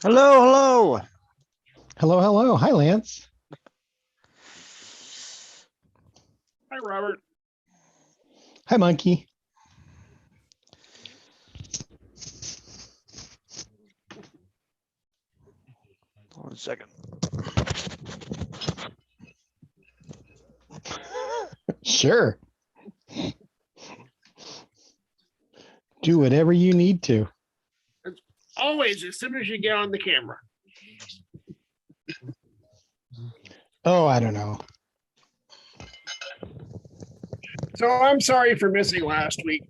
Hello, hello. Hello, hello. Hi, Lance. Hi, Robert. Hi, Monkey. Hold on a second. Sure. Do whatever you need to. Always, as soon as you get on the camera. Oh, I don't know. So I'm sorry for missing last week.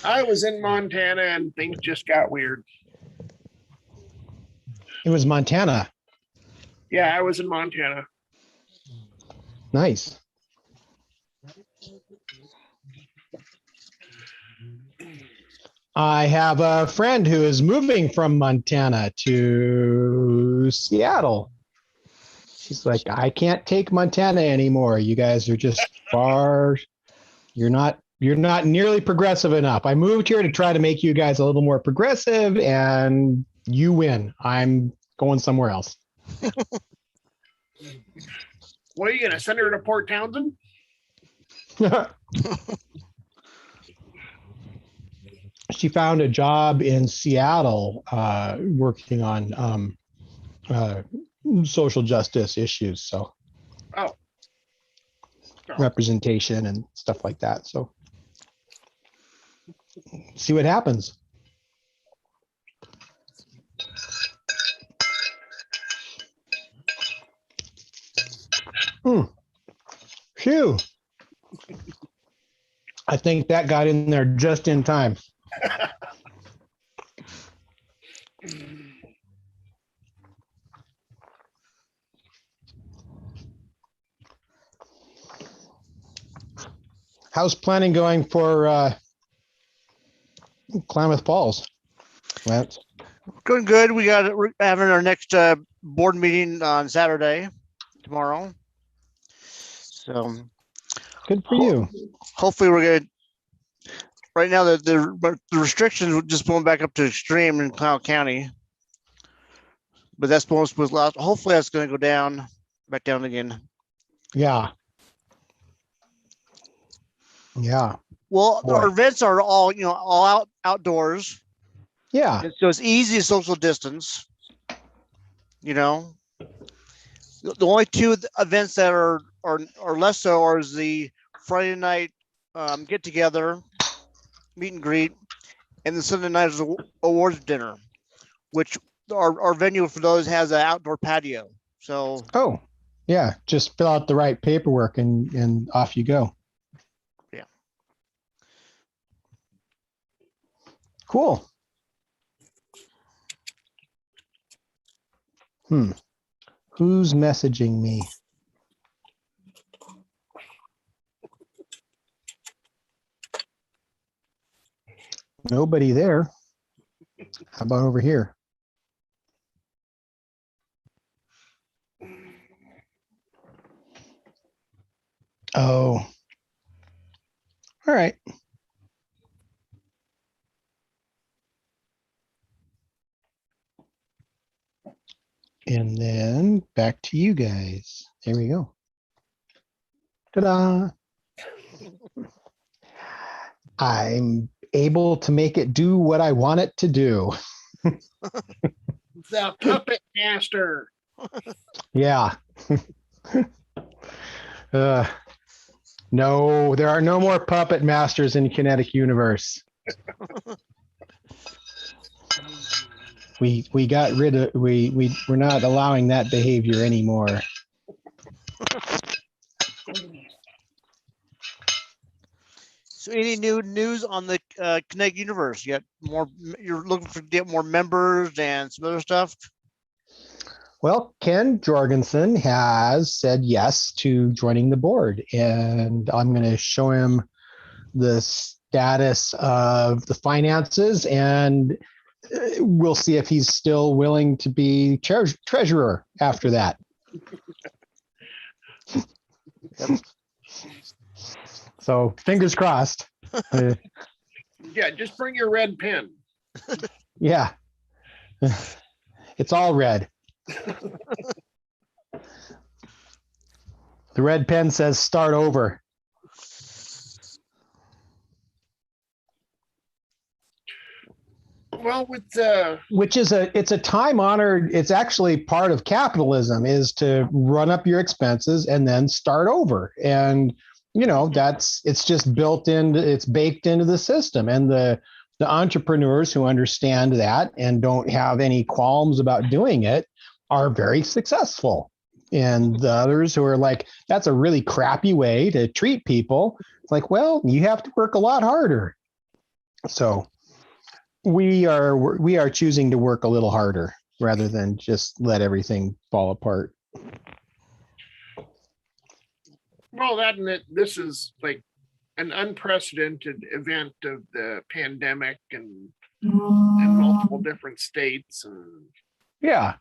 I was in Montana and things just got weird. It was Montana. Yeah, I was in Montana. Nice. I have a friend who is moving from Montana to Seattle. She's like, I can't take Montana anymore. You guys are just far. You're not nearly progressive enough. I moved here to try to make you guys a little more progressive, and you win. I'm going somewhere else. What are you going to send her to Port Townsend? She found a job in Seattle working on social justice issues. So representation and stuff like that. So see what happens. Phew. I think that got in there just in time. How's planning going for Klamath Falls, Lance? Going good. We're having our next board meeting on Saturday, tomorrow. So good for you. Hopefully we're good. Right now, the restrictions are just going back up to extreme in Cloud County, but that's supposed to last. Hopefully, that's going to go back down again. Yeah. Yeah. Well, our events are all outdoors. Yeah. So it's easy social distance. The only two events that are less so is the Friday night get together, meet and greet, and the Sunday night is awards dinner, which our venue for those has an outdoor patio. So yeah, just fill out the right paperwork and off you go. Yeah. Cool. Who's messaging me? Nobody there. How about over here? Oh. All right. And then back to you guys. There we go. Ta-da. I'm able to make it do what I want it to do. The puppet master. Yeah. No, there are no more puppet masters in Kinetic Universe. We got rid of we're not allowing that behavior anymore. So any new news on the Kinetic Universe? You're looking to get more members and some other stuff? Well, Ken Jorgensen has said yes to joining the board, and I'm going to show him the status of the finances, and we'll see if he's still willing to be treasurer after that. Yep. So fingers crossed. Yeah, just bring your red pen. Yeah. It's all red. The red pen says start over. Well, with Which is it's a time honored, it's actually part of capitalism is to run up your expenses and then start over. And, it's just it's baked into the system. And the entrepreneurs who understand that and don't have any qualms about doing it are very successful. And the others who are like, that's a really crappy way to treat people. It's like, well, you have to work a lot harder. So we are choosing to work a little harder rather than just let everything fall apart. well, this is like an unprecedented event of the pandemic and in multiple different states and Yeah,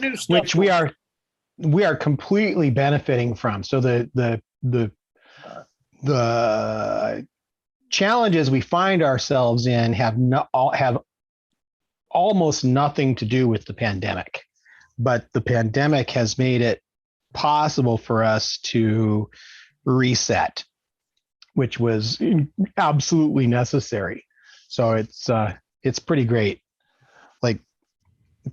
new stuff. which we are completely benefiting from. So the challenges we find ourselves in have almost nothing to do with the pandemic, but the pandemic has made it possible for us to reset, which was absolutely necessary. So it's pretty great. Like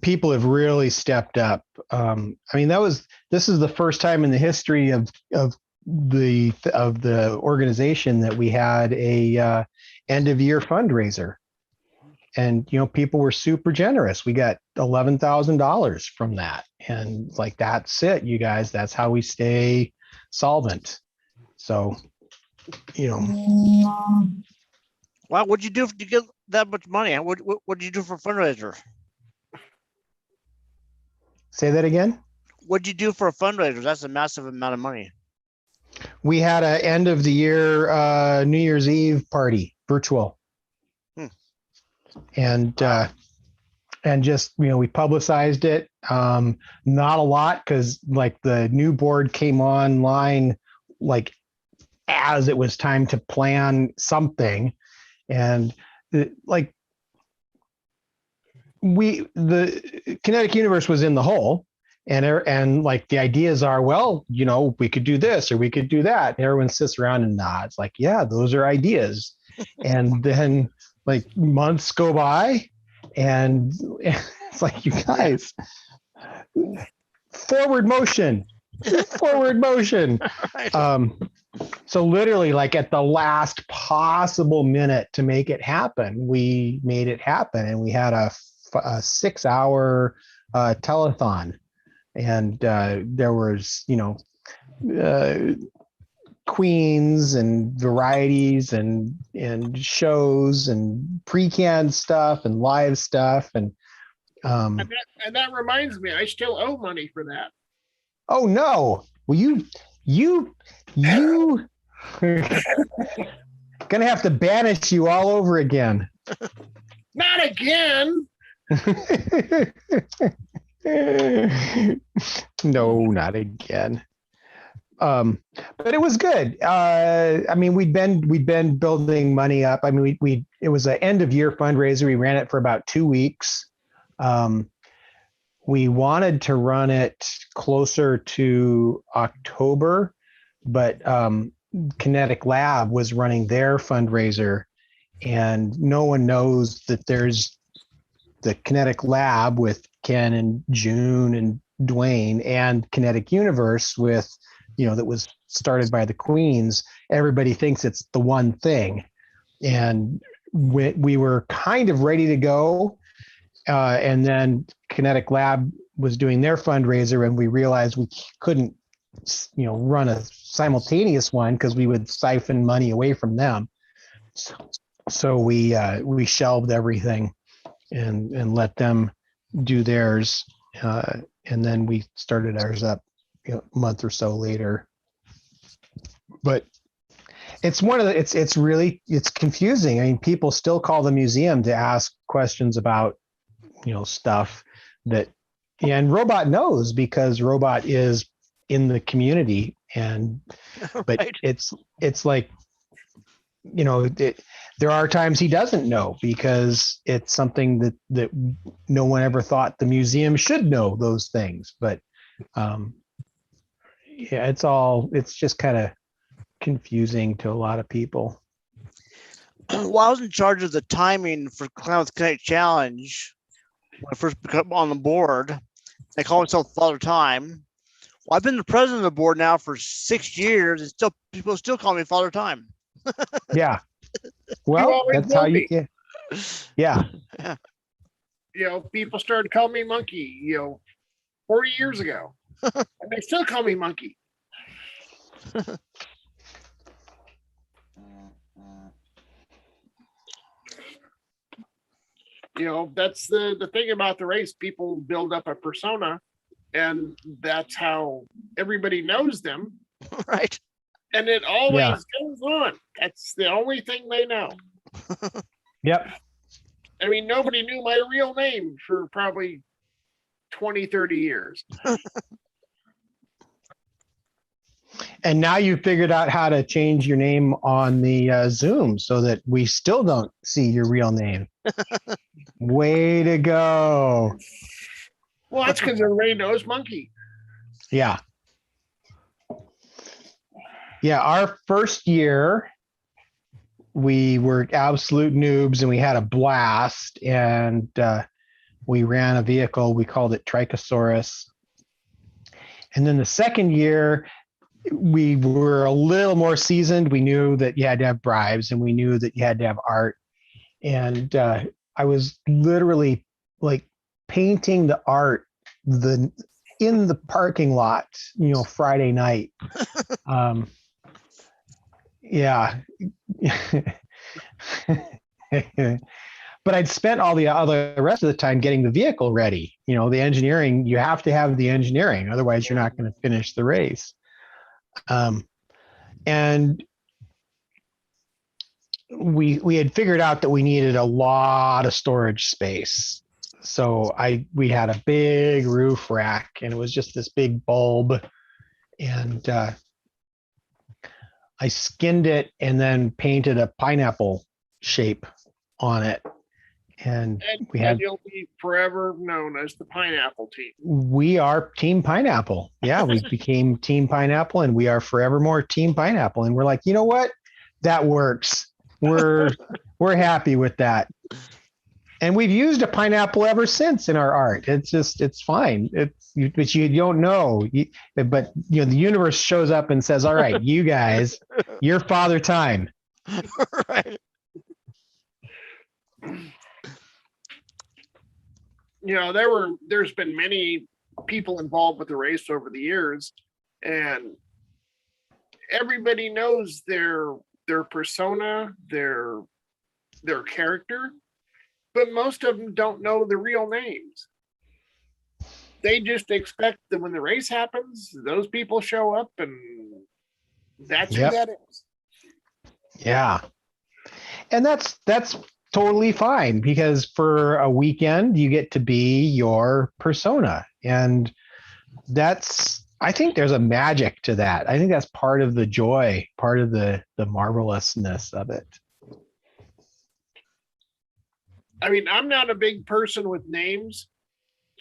people have really stepped up. This is the first time in the history of the organization that we had a end of year fundraiser, and people were super generous. We got $11,000 from that, and like that's it, you guys. That's how we stay solvent. So, Wow, what'd you do to get that much money? What did you do for a fundraiser? Say that again. What'd you do for a fundraiser? That's a massive amount of money. We had a end of the year New Year's Eve party, virtual. And just we publicized it. Not a lot because like the new board came online like as it was time to plan something, and the Kinetic Universe was in the hole. And like the ideas are, well, we could do this or we could do that. And everyone sits around and nods like, yeah, those are ideas. And then like months go by and it's like, you guys, forward motion. So literally like at the last possible minute to make it happen, we made it happen. And we had a 6-hour telethon. And there was, queens and varieties and shows and pre-canned stuff and live stuff. And that reminds me, I still owe money for that. Oh no. Well, you gonna have to banish you all over again. Not again. No, not again. But it was good. We'd been building money up. It was an end of year fundraiser. We ran it for about 2 weeks. We wanted to run it closer to October, but Kinetic Lab was running their fundraiser, and no one knows that there's the Kinetic Lab with Ken and June and Dwayne, and Kinetic Universe with, that was started by the Queens. Everybody thinks it's the one thing. And we were kind of ready to go. And then Kinetic Lab was doing their fundraiser, and we realized we couldn't, run a simultaneous one because we would siphon money away from them. So we shelved everything and let them do theirs, and then we started ours up a month or so later. But it's it's confusing. People still call the museum to ask questions about stuff that, and Robot knows because Robot is in the community, and but Right. it's like there are times he doesn't know because it's something that no one ever thought the museum should know those things. But yeah, it's just kind of confusing to a lot of people. Well, I was in charge of the timing for Klamath Connect Challenge when I first became on the board. They call themselves Father Time. Well, I've been the president of the board now for 6 years, and still people still call me Father Time. Yeah. Well, always that's how will you be. get. Yeah. People started calling me Monkey, 40 years ago. And they still call me Monkey. That's the thing about the race. People build up a persona, and that's how everybody knows them. Right. And it always goes on. That's the only thing they know. Yep. I mean, nobody knew my real name for probably 20, 30 years. And now you figured out how to change your name on the Zoom so that we still don't see your real name. Way to go. Well, that's because everybody knows Monkey. Yeah. Yeah. Our first year, we were absolute noobs and we had a blast. And we ran a vehicle. We called it Trichosaurus. And then the second year, we were a little more seasoned. We knew that you had to have bribes and we knew that you had to have art. And I was literally like painting the art in the parking lot, Friday night. Yeah. But I'd spent all the rest of the time getting the vehicle ready. The engineering, you have to have the engineering. Otherwise, you're not going to finish the race. And we had figured out that we needed a lot of storage space. So we had a big roof rack and it was just this big bulb. And I skinned it and then painted a pineapple shape on it. And you'll be forever known as the Pineapple Team. We are Team Pineapple. Yeah, we became Team Pineapple, and we are forevermore Team Pineapple. And we're like, you know what? That works. We're happy with that. And we've used a pineapple ever since in our art. It's fine. But you don't know. But the universe shows up and says, "All right, you guys, you're Father Time." Right. There's been many people involved with the race over the years, and everybody knows their persona, their character, but most of them don't know the real names. They just expect that when the race happens, those people show up, and that's who that is. Yeah, and that's totally fine because for a weekend you get to be your persona, and I think there's a magic to that. I think that's part of the joy, part of the marvelousness of it. I mean, I'm not a big person with names,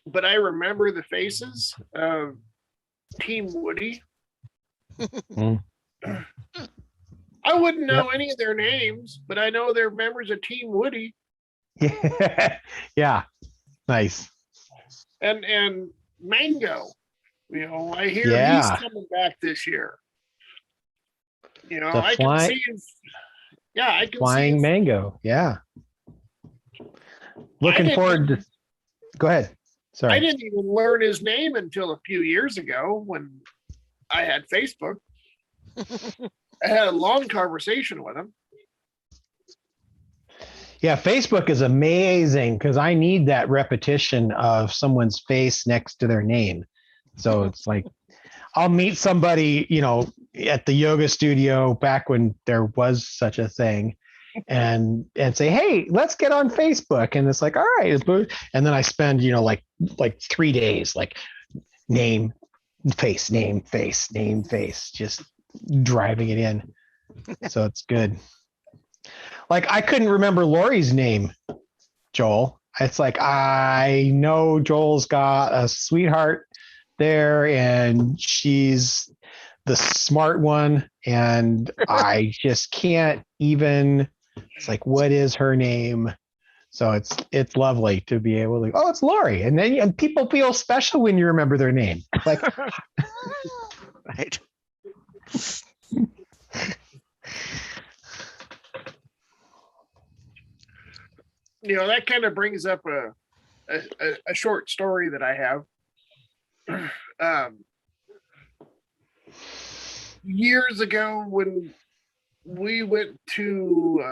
but I remember the faces of Team Woody. I wouldn't know any of their names, but I know they're members of Team Woody. Yeah. Nice. And Mango, I hear he's coming back this year. I can see his. Yeah, I can Flying see Mango. Yeah. Looking forward to. Go ahead. Sorry. I didn't even learn his name until a few years ago when I had Facebook. I had a long conversation with him. Yeah, Facebook is amazing because I need that repetition of someone's face next to their name. So it's like I'll meet somebody, at the yoga studio back when there was such a thing, and say, "Hey, let's get on Facebook." And it's like, "All right," and then I spend, like 3 days, like name, face, name, face, name, face, just driving it in. So it's good. Like I couldn't remember Lori's name, Joel. It's like I know Joel's got a sweetheart there, and she's the smart one, and I just can't even. It's like, what is her name? So it's lovely to be able to. Oh, it's Lori, and then and people feel special when you remember their name. Like, Right. That kind of brings up a short story that I have. Years ago, when we went to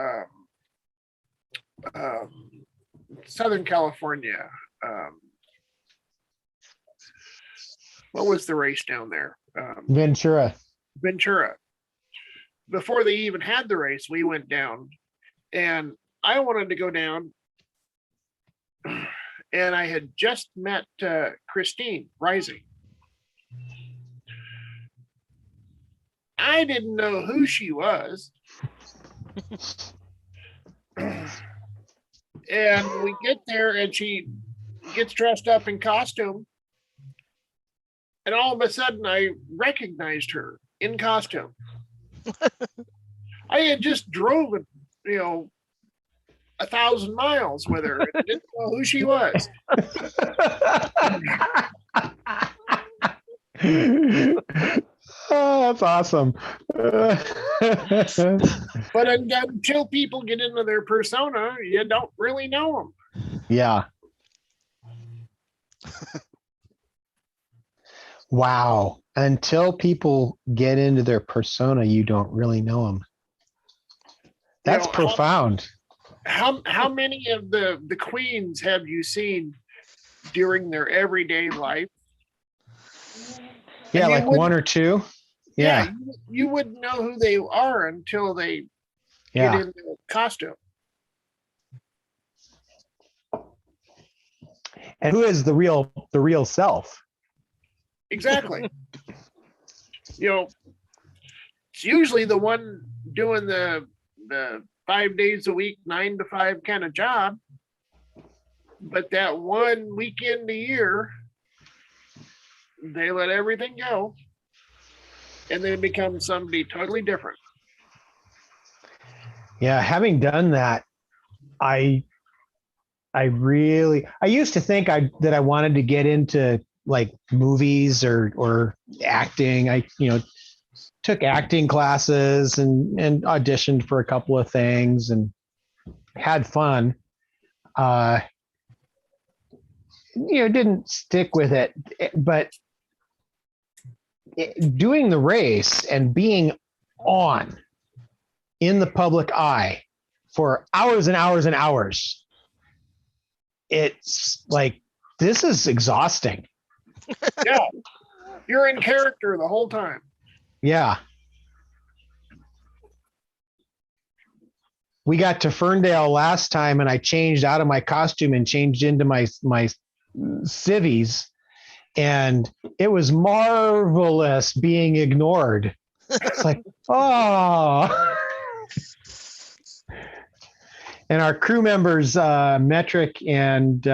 Southern California, what was the race down there? Ventura. Ventura. Before they even had the race, we went down, and I wanted to go down, and I had just met Christine Rising. I didn't know who she was. And we get there, and she gets dressed up in costume, and all of a sudden I recognized her in costume. I had just drove it, 1,000 miles with her and didn't know who she was. Oh, that's awesome. But until people get into their persona, you don't really know them. Yeah. Wow. Until people get into their persona, you don't really know them. That's profound. How many of the queens have you seen during their everyday life? Yeah, like one or two. Yeah. You wouldn't know who they are until they get in the costume. And who is the real self? Exactly. It's usually the one doing the 5 days a week, 9 to 5 kind of job. But that one weekend a year, they let everything go and then become somebody totally different. Yeah, having done that, I used to think that I wanted to get into like movies or acting. I took acting classes and auditioned for a couple of things and had fun. Didn't stick with it, but doing the race and being on in the public eye for hours and hours and hours, it's like, this is exhausting. Yeah. You're in character the whole time. Yeah. We got to Ferndale last time and I changed out of my costume and changed into my civvies, and it was marvelous being ignored. It's like, oh. And our crew members, Metric and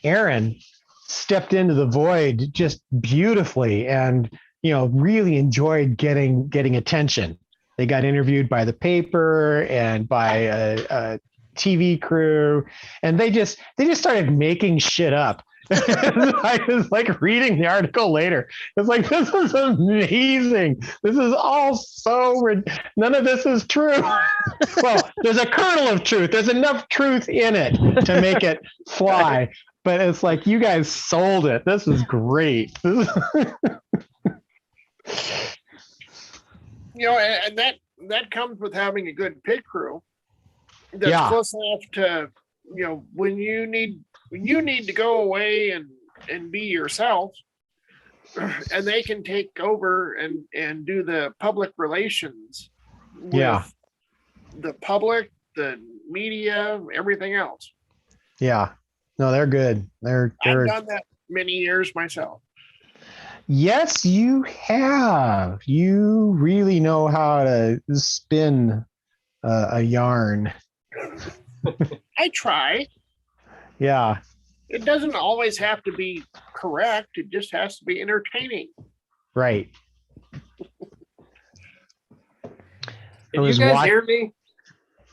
Aaron, stepped into the void just beautifully and, really enjoyed getting attention. They got interviewed by the paper and by a TV crew, and they just started making shit up. I was like reading the article later. It's like, this is amazing. This is all none of this is true. Well, there's a kernel of truth. There's enough truth in it to make it fly. But it's like, you guys sold it. This is great. And that comes with having a good pit crew that's close enough to, when you need to go away and be yourself, and they can take over and do the public relations with the public, the media, everything else. Yeah. No, they're good. I've done that many years myself. Yes, you have. You really know how to spin a yarn. I try. Yeah. It doesn't always have to be correct. It just has to be entertaining. Right. Can you guys hear me?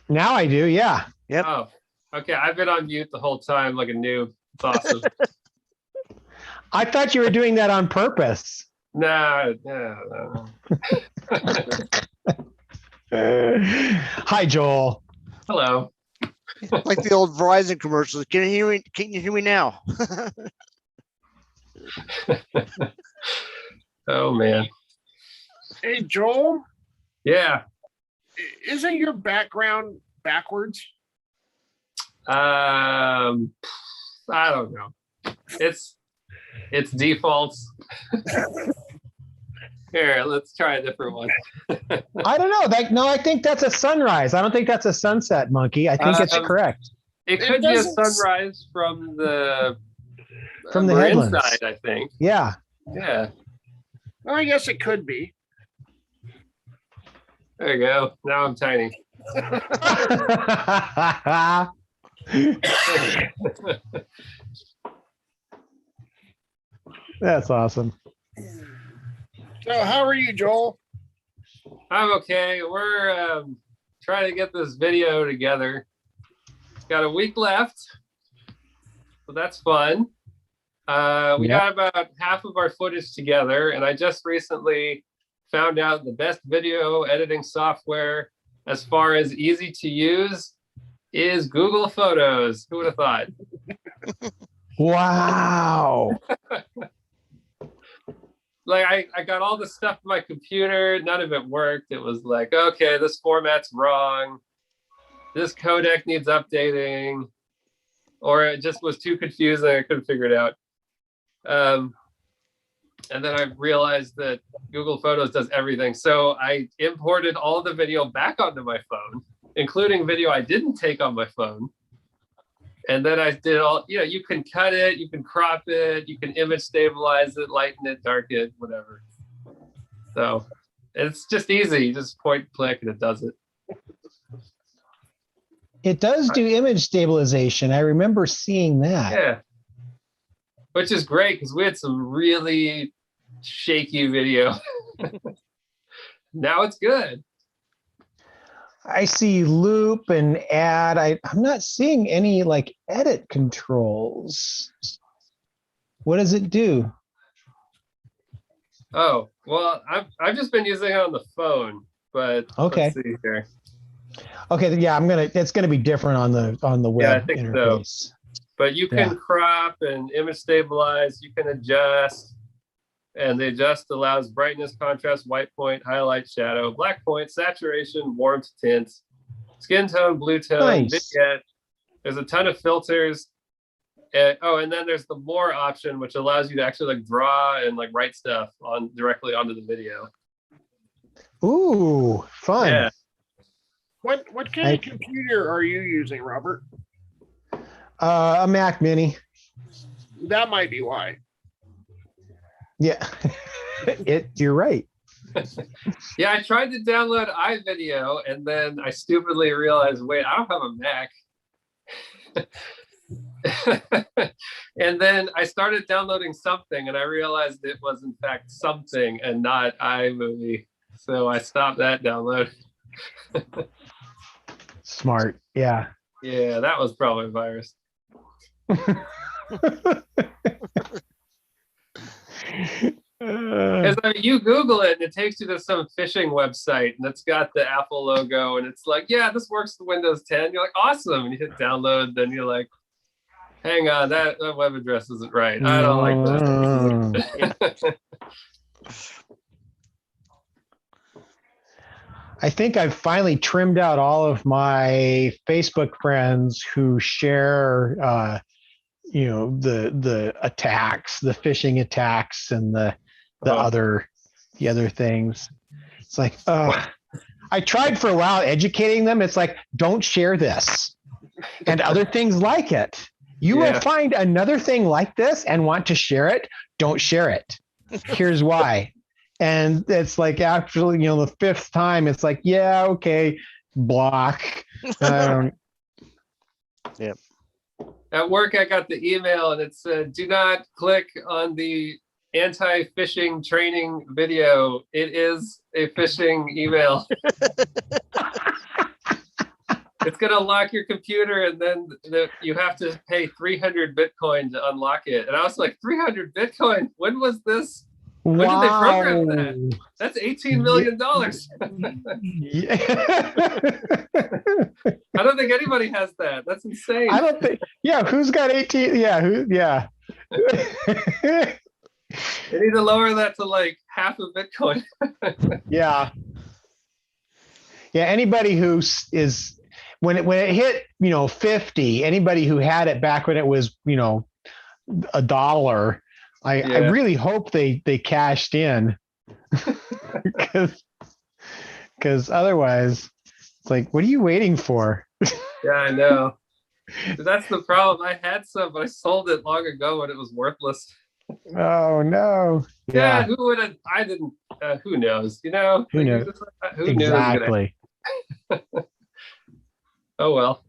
Now I do. Yeah. Yep. Oh, okay. I've been on mute the whole time like a noob. It's awesome. I thought you were doing that on purpose. No. Hi, Joel. Hello. Like the old Verizon commercials. Can you hear me? Can you hear me now? Oh man. Hey, Joel, Yeah. isn't your background backwards? I don't know. It's defaults. Here, let's try a different one. I don't know. I think that's a sunrise. I don't think that's a sunset, Monkey. I think it's correct. It could be a sunrise from the headlands. inside, I think. Yeah. Yeah. Well, I guess it could be. There you go. Now I'm tiny. That's awesome. So, how are you, Joel? I'm okay. We're trying to get this video together. Got a week left, so that's fun. We got about half of our footage together, and I just recently found out the best video editing software as far as easy to use is Google Photos. Who would have thought? Wow. Like I got all this stuff on my computer, none of it worked. It was like, okay, this format's wrong. This codec needs updating, or it just was too confusing. I couldn't figure it out. And then I realized that Google Photos does everything. So I imported all the video back onto my phone, including video I didn't take on my phone. And then I did all, you can cut it, you can crop it, you can image stabilize it, lighten it, darken it, whatever. So it's just easy. You just point, click, and it does it. It does do image stabilization. I remember seeing that. Yeah. Which is great because we had some really shaky video. Now it's good. I see loop and add. I'm not seeing any like edit controls. What does it do? Oh, well, I've just been using it on the phone, but okay. Let's see here. Okay, yeah, it's gonna be different on the web I think interface. So. But you can crop and image stabilize, you can adjust, and the adjust allows brightness, contrast, white point, highlight, shadow, black point, saturation, warmth, tints, skin tone, blue tone, vignette. There's a ton of filters. And then there's the more option, which allows you to actually like draw and like write stuff directly onto the video. Ooh, fun. Yeah. What kind of computer are you using, Robert? A Mac Mini. That might be why. Yeah, you're right. Yeah, I tried to download iVideo and then I stupidly realized, wait, I don't have a Mac. And then I started downloading something and I realized it was in fact something and not iMovie. So I stopped that download. Smart. Yeah. Yeah, that was probably a virus. Because you Google it and it takes you to some phishing website and it's got the Apple logo and it's like, yeah, this works with Windows 10. You're like, awesome. And you hit download, then you're like, hang on, that web address isn't right. I don't like that. I think I've finally trimmed out all of my Facebook friends who share, the attacks, the phishing attacks, and the other things. It's like, I tried for a while educating them. It's like, don't share this, and other things like it. You will find another thing like this and want to share it. Don't share it. Here's why. And it's like, actually, the fifth time, it's like, yeah, okay, block. I don't. At work, I got the email and it said, "Do not click on the anti-phishing training video. It is a phishing email." It's gonna lock your computer, and then you have to pay 300 Bitcoin to unlock it. And I was like, 300 Bitcoin? When was this? When did they program that? That's $18 million. Yeah. I don't think anybody has that. That's insane. I don't think. Yeah, who's got 18? Yeah, who? Yeah. They need to lower that to like half of Bitcoin. Yeah. Yeah. Anybody who is when it hit 50, anybody who had it back when it was $1, I really hope they cashed in, because otherwise it's like, what are you waiting for? Yeah, I know. That's the problem. I had some, but I sold it long ago when it was worthless. Oh no. Yeah, who would have? I didn't. Who knows? Who knows? Who knew? Exactly. Oh well.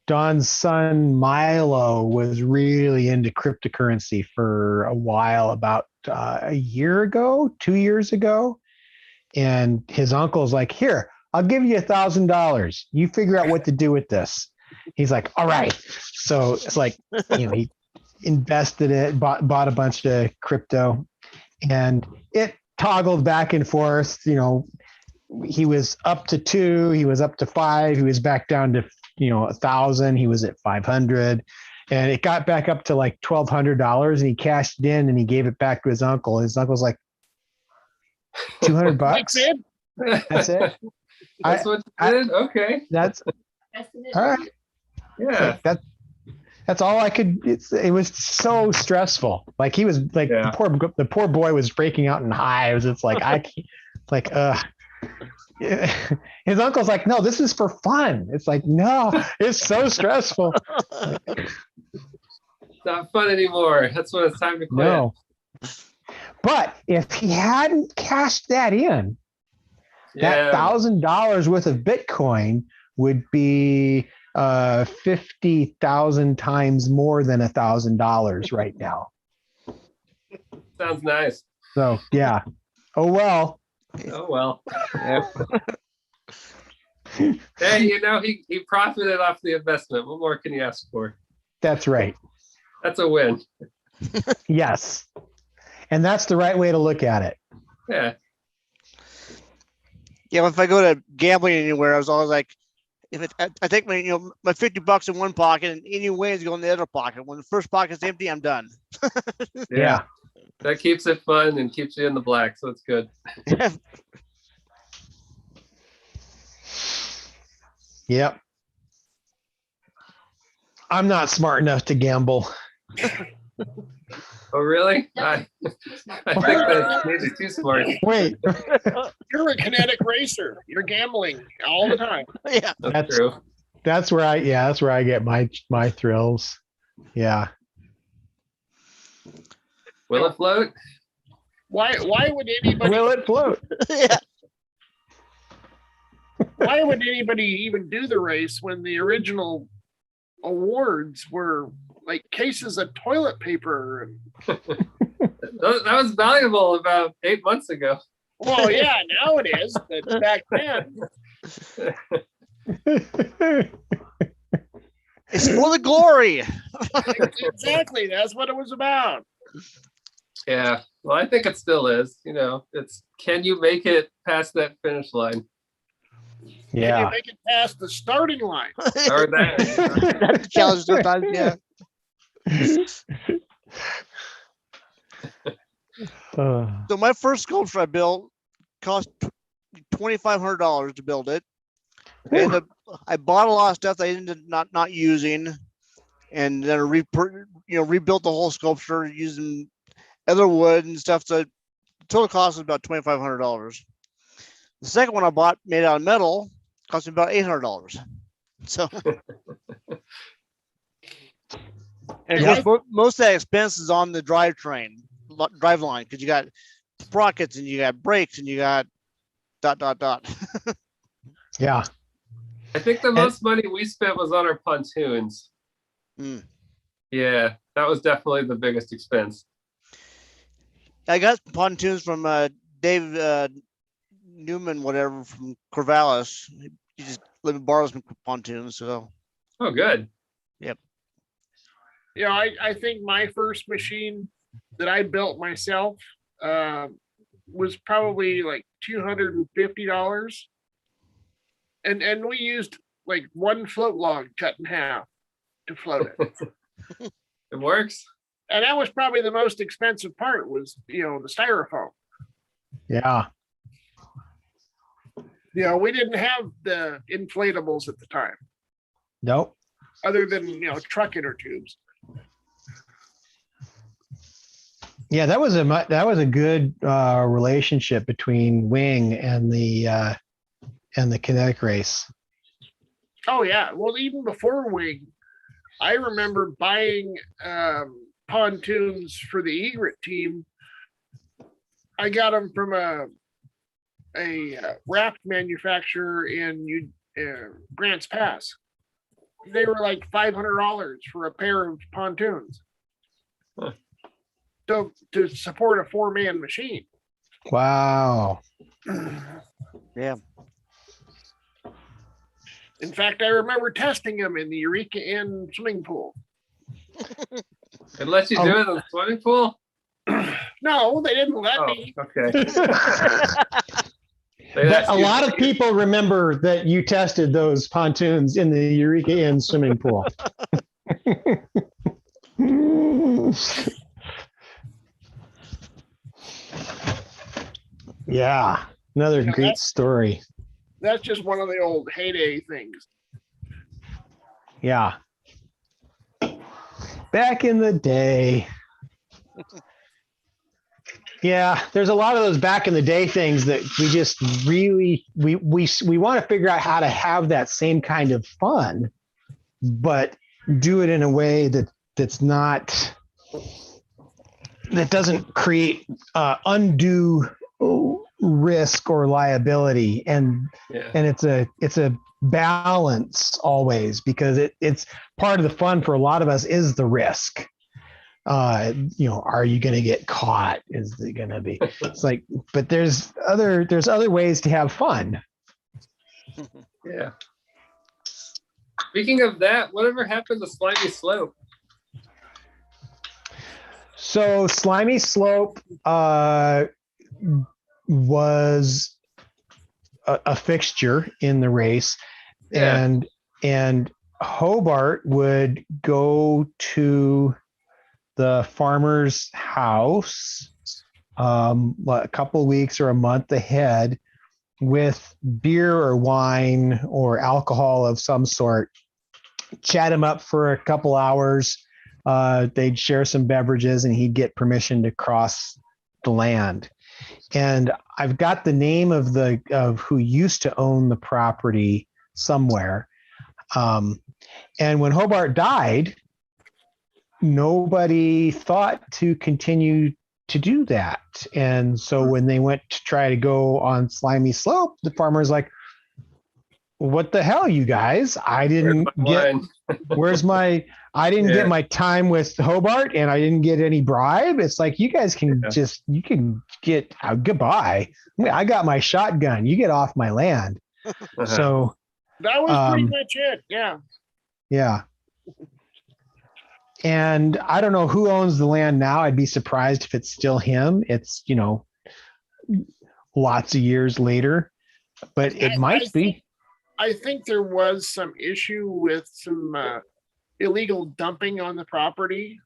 Don's son Milo was really into cryptocurrency for a while, about a year ago, 2 years ago. And his uncle's like, "Here, I'll give you $1,000. You figure out what to do with this." He's like, "All right." So it's like, he invested it, bought a bunch of crypto, and it toggled back and forth. He was up to 2, he was up to 5, he was back down to 1,000, he was at 500, and it got back up to like $1,200, and he cashed it in and he gave it back to his uncle. His uncle's like, $200. That's it. That's it. That's what you did? Okay. That's all right. Yeah. That's all I could. It was so stressful. Like he was like, the poor boy was breaking out in hives. It's like his uncle's like, "No, this is for fun." It's like, no, it's so stressful. Not fun anymore. That's when it's time to quit. No. But if he hadn't cashed that in, that $1,000 worth of Bitcoin would be 50,000 times more than $1,000 right now. Sounds nice. So yeah. Oh well. Oh well. Hey, he profited off the investment. What more can you ask for? That's right. That's a win. Yes. And that's the right way to look at it. Yeah. Yeah, if I go to gambling anywhere, I was always like, I take my my $50 in one pocket, and any wins go in the other pocket. When the first pocket's empty, I'm done. Yeah. That keeps it fun and keeps you in the black, so it's good. Yep. I'm not smart enough to gamble. Oh, really? I think that's maybe too smart. Wait. You're a kinetic racer. You're gambling all the time. Yeah, That's true. That's where I get my thrills. Yeah. Will it float? Why would anybody? Will it float? yeah. Why would anybody even do the race when the original awards were like cases of toilet paper? That was valuable about 8 months ago. Well, yeah, now it is, but back then. It's for the glory. Exactly, that's what it was about. Yeah. Well, I think it still is. It's can you make it past that finish line? Can you make it past the starting line? Or that. That's a challenge sometimes. Yeah. So my first sculpture I built cost $2,500 to build it. And I bought a lot of stuff that I ended up not using, and then rebuilt the whole sculpture using other wood and stuff. So the total cost was about $2,500. The second one I bought, made out of metal, cost me about $800. So, and of course, most of that expense is on the drive line, because you got sprockets and you got brakes and you got ... Yeah. I think the most money we spent was on our pontoons. Mm. Yeah, that was definitely the biggest expense. I got pontoons from Dave Newman, whatever, from Corvallis. He just borrows some pontoons. So, Oh, good. You know, I think my first machine that I built myself was probably like $250. And we used like one float log cut in half to float it. It works. And that was probably the most expensive part was, you know, the styrofoam. Yeah. You know, we didn't have the inflatables at the time, Nope. other than, you know, truck inner tubes. Yeah, that was a good relationship between Wing and the kinetic race. Oh yeah. Well, even before Wing, I remember buying pontoons for the egret team. I got them from a raft manufacturer in Grants Pass. They were like $500 for a pair of pontoons. Huh. To support a 4-man machine. Wow. yeah. In fact, I remember testing them in the Eureka Inn swimming pool. It lets you do it in the swimming pool? No, they didn't let Oh, me. okay. But a lot of people remember that you tested those pontoons in the Eureka Inn swimming pool. Yeah, another You know, great story. That's just one of the old heyday things. Yeah. Back in the day. Yeah, there's a lot of those back in the day things that we just really we want to figure out how to have that same kind of fun, but do it in a way that doesn't create undue risk or liability, and it's a balance always, because it's part of the fun for a lot of us is the risk. Are you going to get caught? Is it going to be? It's like, but there's other ways to have fun. Yeah. Speaking of that, whatever happened to Slimy Slope? So Slimy Slope was a fixture in the race, and Hobart would go to the farmer's house a couple of weeks or a month ahead with beer or wine or alcohol of some sort, chat him up for a couple hours. They'd share some beverages and he'd get permission to cross the land. And I've got the name of who used to own the property somewhere. And when Hobart died, nobody thought to continue to do that. And so when they went to try to go on Slimy Slope, the farmer's like, what the hell, you guys? I didn't get my time with Hobart, and I didn't get any bribe. It's like, you guys can you can get goodbye. I got my shotgun. You get off my land. So that was pretty much it. Yeah. Yeah. And I don't know who owns the land now. I'd be surprised if it's still him. It's, lots of years later, but it might be. I think there was some issue with some illegal dumping on the property.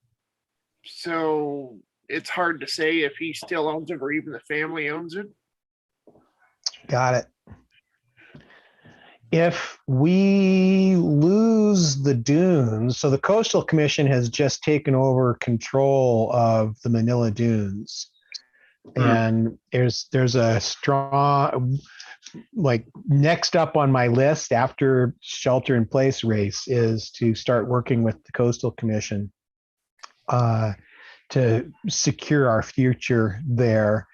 So it's hard to say if he still owns it or even the family owns it. Got it. If we lose the dunes, so the Coastal Commission has just taken over control of the Manila Dunes, and there's a strong, like, next up on my list after shelter in place race is to start working with the Coastal Commission to secure our future there.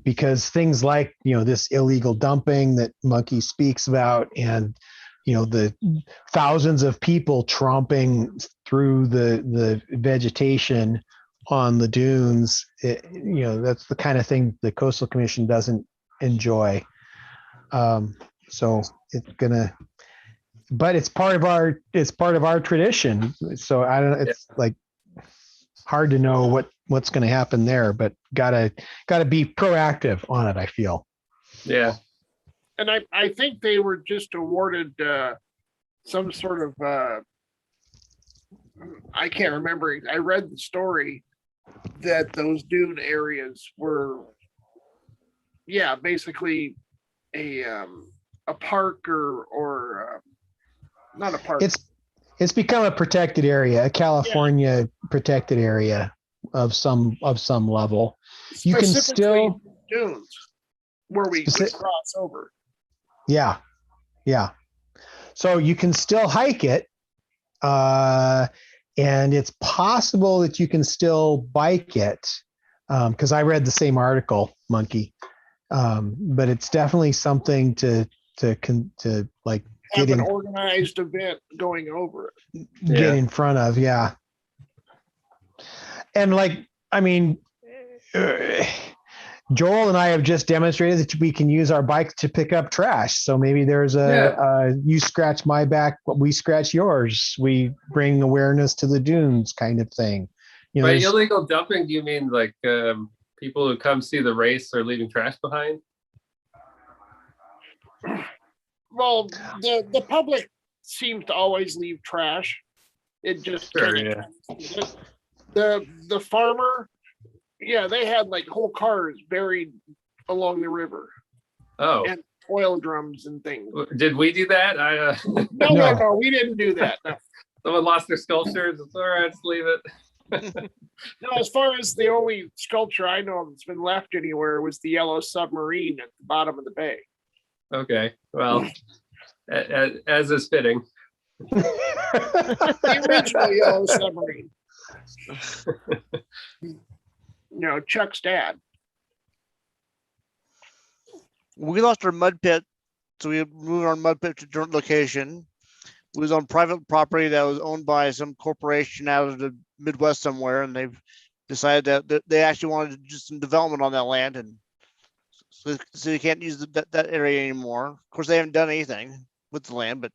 because things like, this illegal dumping that Monkey speaks about, and, the thousands of people tromping through the vegetation on the dunes, that's the kind of thing the Coastal Commission doesn't enjoy. So but it's part of our tradition. So I don't know, it's like hard to know what's going to happen there, but gotta be proactive on it, I feel. Yeah. And I think they were just awarded some sort of I can't remember. I read the story that those dune areas were, basically a park or not a park. It's become a protected area, a California protected area of some level. You can still dunes where we cross over. Yeah. So you can still hike it. And it's possible that you can still bike it. Because I read the same article, Monkey. But it's definitely something to like have an organized event going over it. Get in front of, yeah. And Joel and I have just demonstrated that we can use our bikes to pick up trash. So maybe there's you scratch my back, we scratch yours. We bring awareness to the dunes kind of thing. By illegal dumping, do you mean like people who come see the race are leaving trash behind? Well, the public seems to always leave trash. It just the farmer. Yeah, they had like whole cars buried along the river. Oh. And oil drums and things. Did we do that? No, we didn't do that. No. Someone lost their sculptures. It's all right, let's leave it. No, as far as the only sculpture I know that's been left anywhere was the yellow submarine at the bottom of the bay. Okay, well, as is fitting. The original yellow submarine. Chuck's dad. We lost our mud pit, so we moved our mud pit to a different location. It was on private property that was owned by some corporation out of the Midwest somewhere, and they've decided that they actually wanted to do some development on that land, and so they can't use that area anymore. Of course, they haven't done anything with the land, but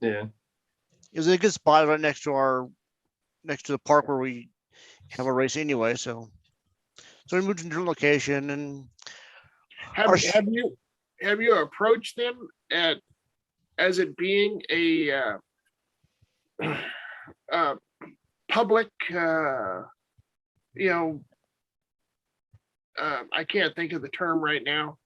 yeah, it was a good spot right next to the park where we have a race anyway. So we moved to a different location. And have you approached them as it being a public I can't think of the term right now.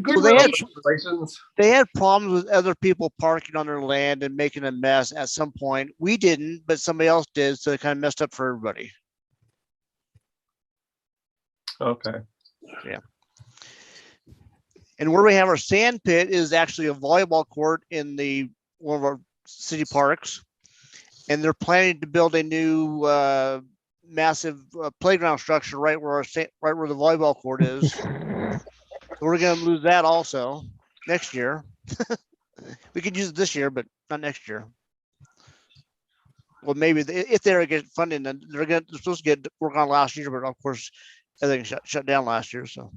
Good relations. They had problems with other people parking on their land and making a mess at some point. We didn't, but somebody else did, so it kind of messed up for everybody. Okay. Yeah. And where we have our sand pit is actually a volleyball court in one of our city parks, and they're planning to build a new massive playground structure right where the volleyball court is. We're going to lose that also next year. We could use it this year, but not next year. Well, maybe if they ever get funding, then they're supposed to get work on last year, but of course, everything shut down last year. So.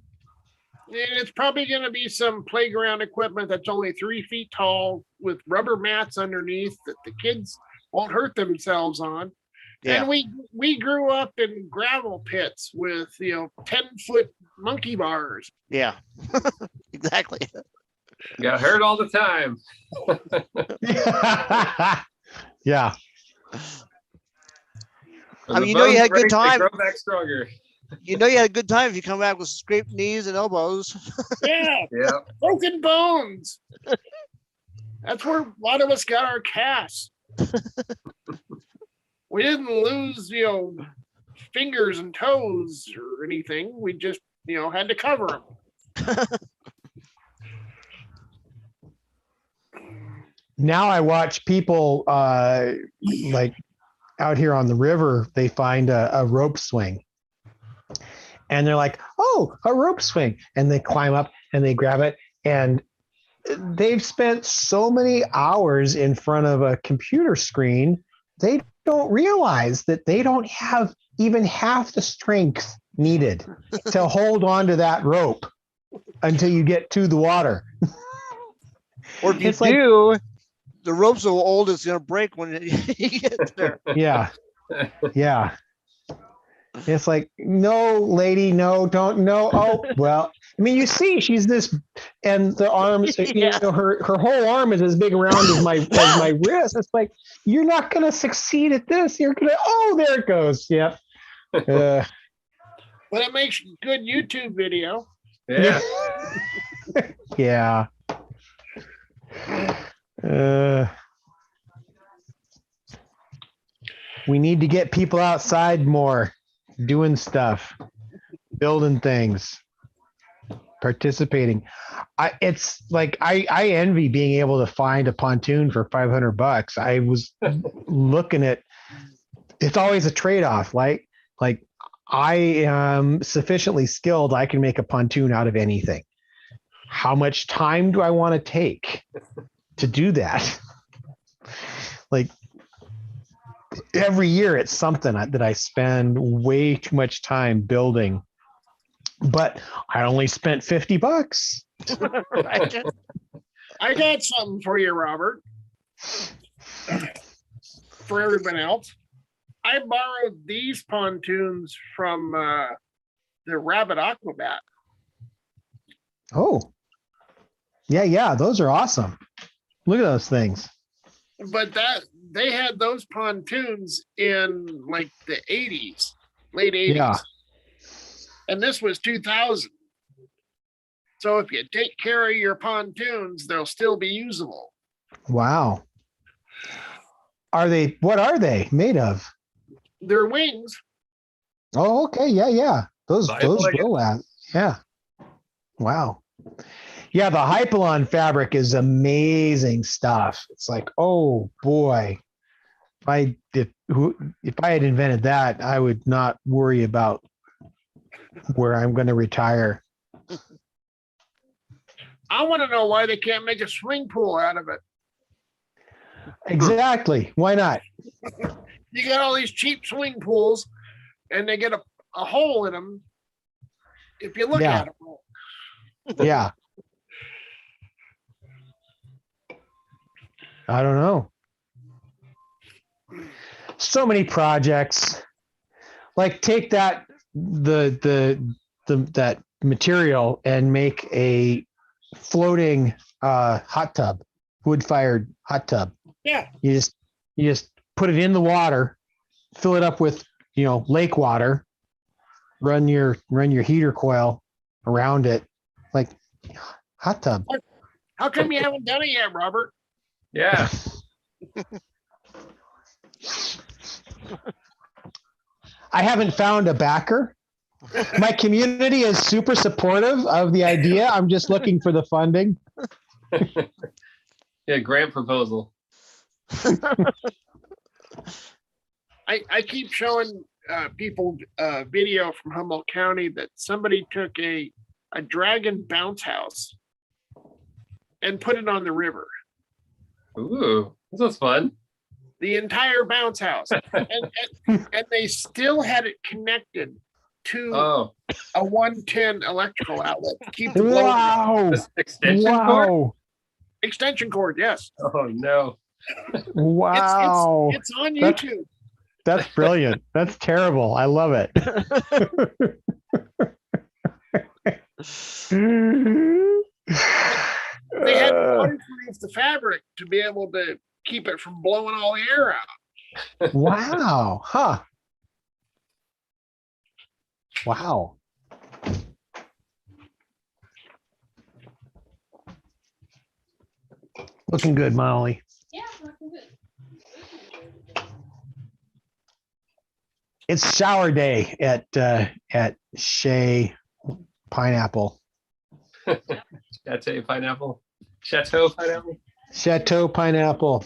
And it's probably going to be some playground equipment that's only 3 feet tall with rubber mats underneath that the kids won't hurt themselves on. Yeah. And we grew up in gravel pits with 10-foot monkey bars. Yeah, exactly. Got hurt all the time. Yeah. I mean, you had a good time. Grow back stronger. You had a good time if you come back with scraped knees and elbows. Yeah. Broken bones. That's where a lot of us got our casts. We didn't lose, fingers and toes or anything. We just, had to cover them. Now I watch people out here on the river, they find a rope swing. And they're like, oh, a rope swing. And they climb up and they grab it. And they've spent so many hours in front of a computer screen, they don't realize that they don't have even half the strength needed to hold on to that rope until you get to the water. Or if you It's like- do, the rope's so old it's gonna break when you get there. Yeah. Yeah. It's like, no, lady, no, don't, no. Oh, well, I mean, you see, she's this, and the arms, Yeah. her whole arm is as big around as my wrist. It's like, you're not going to succeed at this. You're going to, oh, there it goes. Yep. But it makes good YouTube video. Yeah. Yeah. We need to get people outside more, doing stuff, building things, participating. It's like I envy being able to find a pontoon for $500. I was looking at, it's always a trade-off. Like I am sufficiently skilled, I can make a pontoon out of anything. How much time do I want to take to do that? Like, every year it's something that I spend way too much time building, but I only spent $50. Right? I got something for you, Robert. For everyone else, I borrowed these pontoons from the Rabbit Aquabat. Oh, yeah, those are awesome. Look at those things. But they had those pontoons in like the 80s, late 80s. Yeah. And this was 2000. So if you take care of your pontoons, they'll still be usable. Wow. What are they made of? They're wings. Oh, okay. Yeah. Those I like it. will last. Yeah. Wow. Yeah, the Hypalon fabric is amazing stuff. It's like, oh boy, if I had invented that, I would not worry about where I'm going to retire. I want to know why they can't make a swimming pool out of it. Exactly. Why not? You got all these cheap swimming pools, and they get a hole in them. If you look Yeah. at them, Yeah. I don't know. So many projects. Like, take that that material and make a floating hot tub, wood-fired hot tub. yeah, You just put it in the water, fill it up with lake water, run your heater coil around it, like hot tub. how come you haven't done it yet, Robert? Yeah. I haven't found a backer. My community is super supportive of the idea. I'm just looking for the funding. Yeah. Grant proposal. I keep showing people video from Humboldt County that somebody took a dragon bounce house and put it on the river. Ooh, this was fun. The entire bounce house, and they still had it connected to Oh, a 110 electrical outlet to keep the blower. Wow. this extension cord? Wow. Extension cord, yes. Oh no. Wow. It's on That's- YouTube. That's brilliant. That's terrible. I love it. They had to waterproof the fabric to be able to keep it from blowing all the air out. Wow. Huh. Wow. Looking good, Molly. Yeah, looking good. It's shower day at Shea Pineapple. Chateau pineapple. Chateau pineapple. Chateau Pineapple.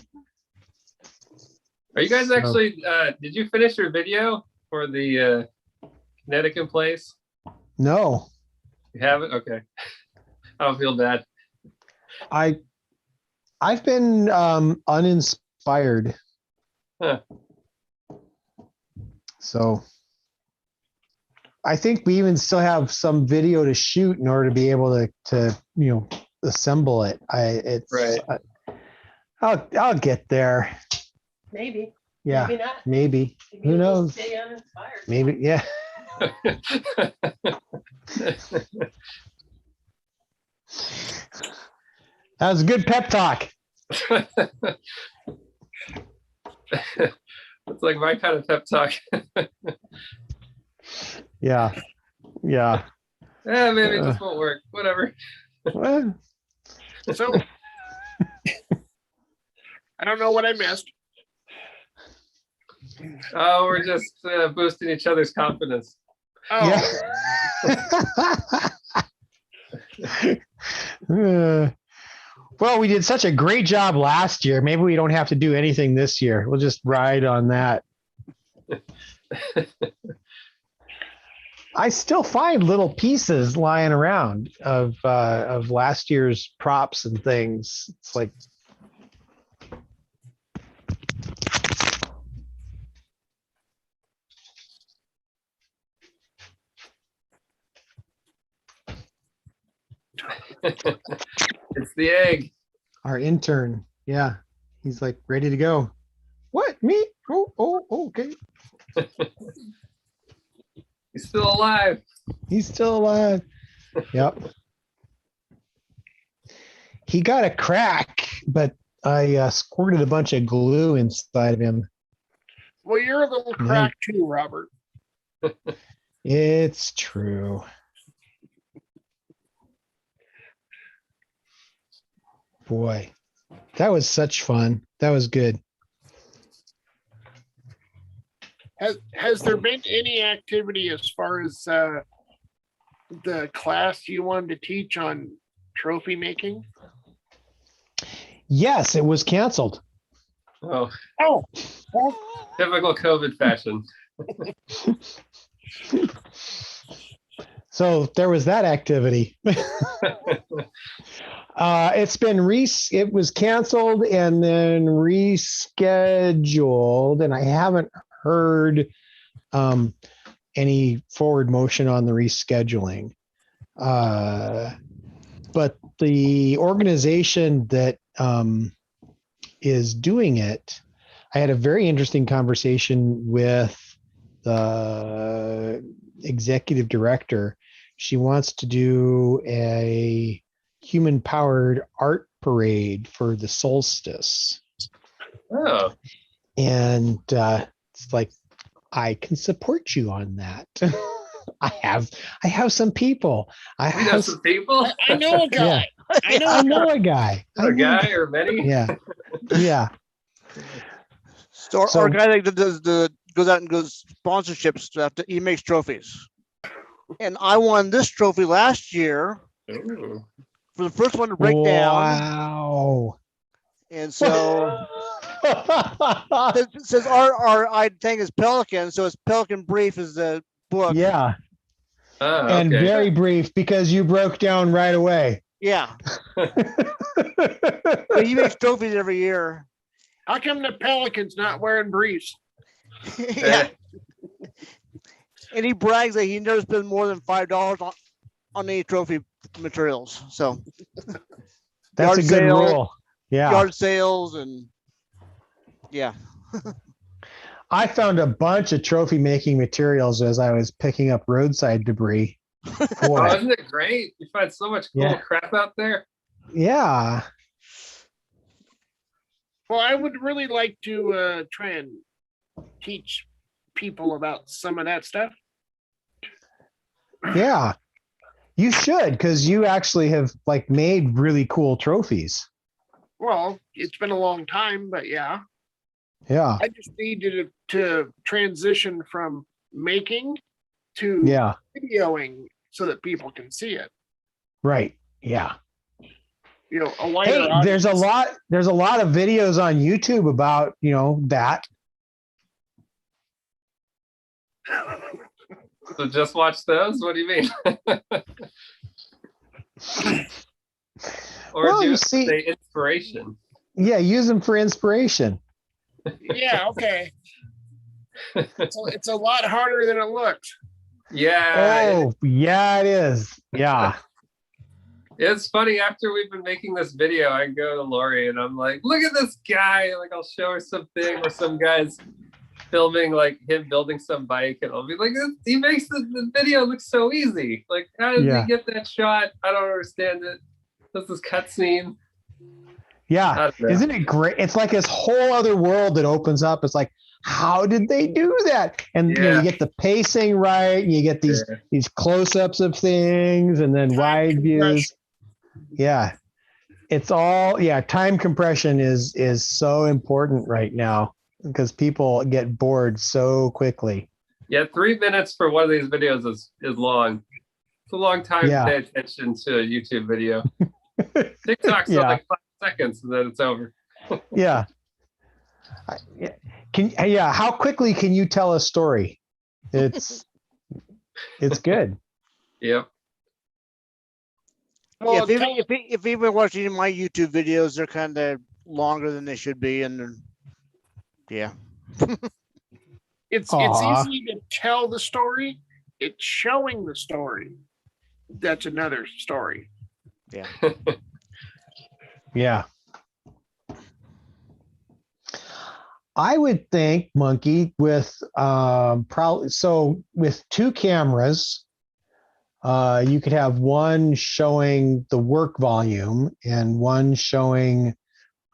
Are you guys So- actually? Did you finish your video for the Connecticut place? No, You haven't? Okay. I don't feel bad. I've been uninspired. Huh. So I think we even still have some video to shoot in order to be able to assemble it. Right. I'll get there. Maybe. Yeah, Maybe not. maybe. Maybe Who you'll knows? Stay uninspired. Maybe, yeah. That was a good pep talk. It's like my kind of pep talk. Yeah. Yeah. Maybe it just won't work. Whatever. Well, So I don't know what I missed. Oh, we're just boosting each other's confidence. Oh, yeah. Well, we did such a great job last year. Maybe we don't have to do anything this year. We'll just ride on that. I still find little pieces lying around of last year's props and things. It's like, It's the egg. our intern. Yeah. He's like ready to go. What? Me? Oh, okay. He's still alive. He's still alive. Yep. He got a crack, but I squirted a bunch of glue inside of him. well, you're a little crack too, Robert. It's true. Boy, that was such fun. That was good. Has there been any activity as far as the class you wanted to teach on trophy making? Yes, it was canceled. Oh, Oh, well, typical COVID fashion. So there was that activity. It was canceled and then rescheduled, and I haven't heard any forward motion on the rescheduling. But the organization that is doing it, I had a very interesting conversation with the executive director. She wants to do a human powered art parade for the solstice. Oh, And it's like, I can support you on that. I have some people. I you know have some people? I know a guy. I know I know a guy. I A know a guy or many? Yeah. Yeah. So, So- our guy that goes out and goes sponsorships stuff. He makes trophies, and I won this trophy last year Ooh. for the first one to break down. Wow. And so it says our I think is Pelican, so it's Pelican Brief is the book. Yeah. Oh, And okay. very brief because you broke down right away. Yeah. But he makes trophies every year. How come the Pelicans not wearing briefs? Yeah. And he brags that he never spent more than $5 on any trophy materials. So That's a Yard good sale. rule. Yeah. yard sales and yeah. I found a bunch of trophy making materials as I was picking up roadside debris. Oh, Boy. isn't it great? You find so much cool Yeah. crap out there. Yeah. Well, I would really like to try and teach people about some of that stuff. Yeah. You should, because you actually have like made really cool trophies. Well, it's been a long time, but yeah, Yeah. I just needed to transition from making to Yeah. videoing so that people can see it. Right. Yeah. You know, a wider Hey, audience. there's a lot of videos on YouTube about, that. So just watch those? What do you mean? Or Well, do you it see- for the inspiration? Yeah, use them for inspiration. Yeah, okay. It's a lot harder than it looks. Yeah, Oh, yeah, it is. Yeah. it's funny. After we've been making this video, I go to Lori and I'm like, "Look at this guy!" Like, I'll show her something, or some guys filming like him building some bike, and I'll be like, "He makes the video look so easy. Like, how does Yeah. he get that shot? I don't understand it. This is cutscene." Yeah. I don't know. Isn't it great? It's like this whole other world that opens up. It's like, how did they do that? And you know, Yeah. you get the pacing right, and you get these Yeah. these close-ups of things, and then wide views. Yeah. It's all, yeah, time compression is so important right now because people get bored so quickly. Yeah, 3 minutes for one of these videos is long. It's a long time Yeah. to pay attention to a YouTube video. TikTok's Yeah. like 5 seconds and then it's over. Yeah. Yeah, how quickly can you tell a story? It's good. Yep. Well, If you've been watching my YouTube videos, they're kind of longer than they should be, and yeah. it's Aw. easy to tell the story. It's showing the story. That's another story. Yeah. I would think, Monkey, with probably so with 2 cameras, you could have one showing the work volume and one showing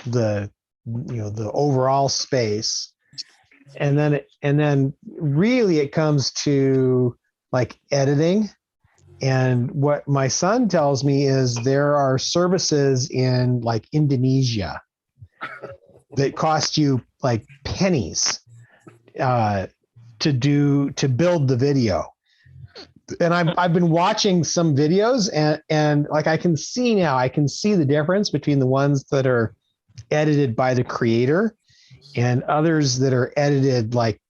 the the overall space, and then really it comes to like editing. And what my son tells me is there are services in like Indonesia that cost you like pennies to build the video. And I've been watching some videos, and like I can see the difference between the ones that are edited by the creator and others that are edited like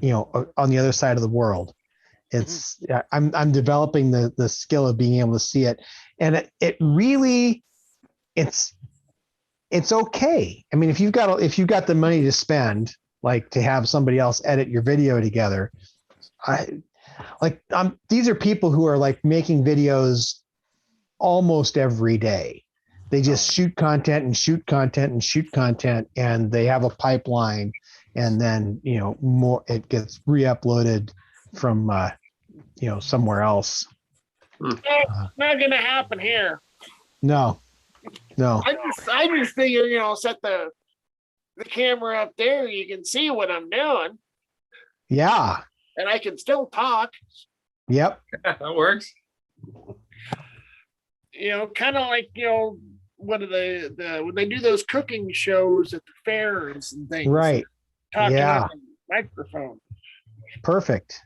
on the other side of the world. It's I'm developing the skill of being able to see it, and it really it's okay. I mean, if you've got the money to spend, like to have somebody else edit your video together, these are people who are like making videos almost every day. They just shoot content and shoot content and shoot content, and they have a pipeline, and then more it gets re-uploaded from somewhere else. It's not gonna happen here. No. I just figure, set the camera up there, you can see what I'm doing, Yeah. and I can still talk. Yep. That works. Kind of like what are the when they do those cooking shows at the fairs and things. Right. Talking Yeah. on the microphone. Perfect.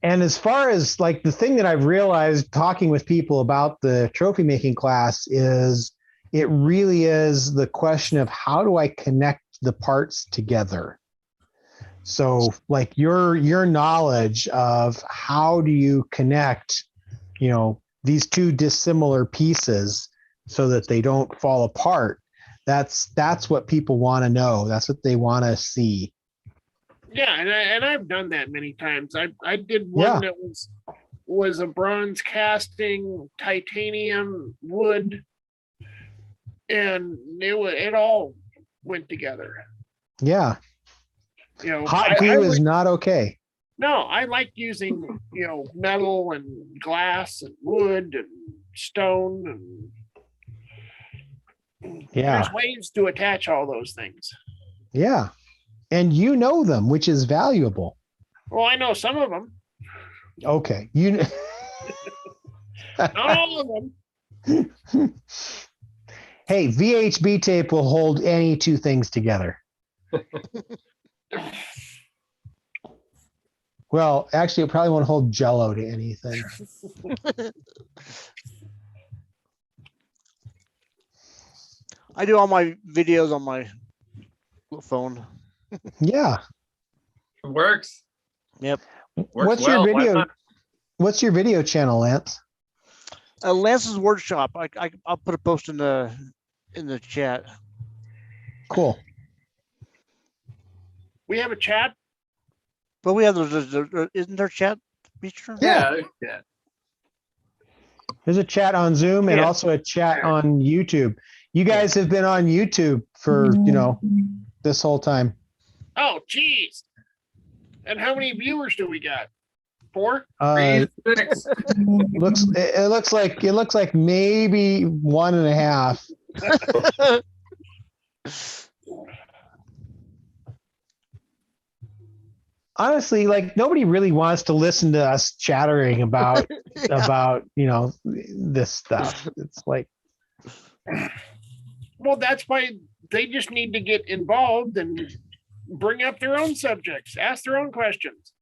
And as far as like the thing that I've realized talking with people about the trophy making class is it really is the question of how do I connect the parts together? So like your knowledge of how do you connect, these 2 dissimilar pieces so that they don't fall apart. That's what people want to know. That's what they want to see. Yeah, and I've done that many times. I did one that was a bronze casting, titanium, wood, and it all went together. Yeah. Hot glue is not okay. No, I like using metal and glass and wood and stone, and there's ways to attach all those things. Yeah. And them, which is valuable. Well, I know some of them. Okay. Not all of them. Hey, VHB tape will hold any 2 things together. Well, actually, it probably won't hold Jell-O to anything. I do all my videos on my phone. Yeah. It works. Yep. Works What's your well. Why video? not? What's your video channel, Lance? Lance's workshop. I'll put a post in the chat. Cool. We have a chat. But we have isn't there chat feature? Yeah. Yeah. There's a chat on Zoom and Yeah. also a chat on YouTube. You guys have been on YouTube for, this whole time. Oh, geez. And how many viewers do we got? 4? 3, 6. It looks like maybe 1.5. Honestly, like nobody really wants to listen to us chattering about this stuff. It's like, Well, that's why they just need to get involved and bring up their own subjects, ask their own questions.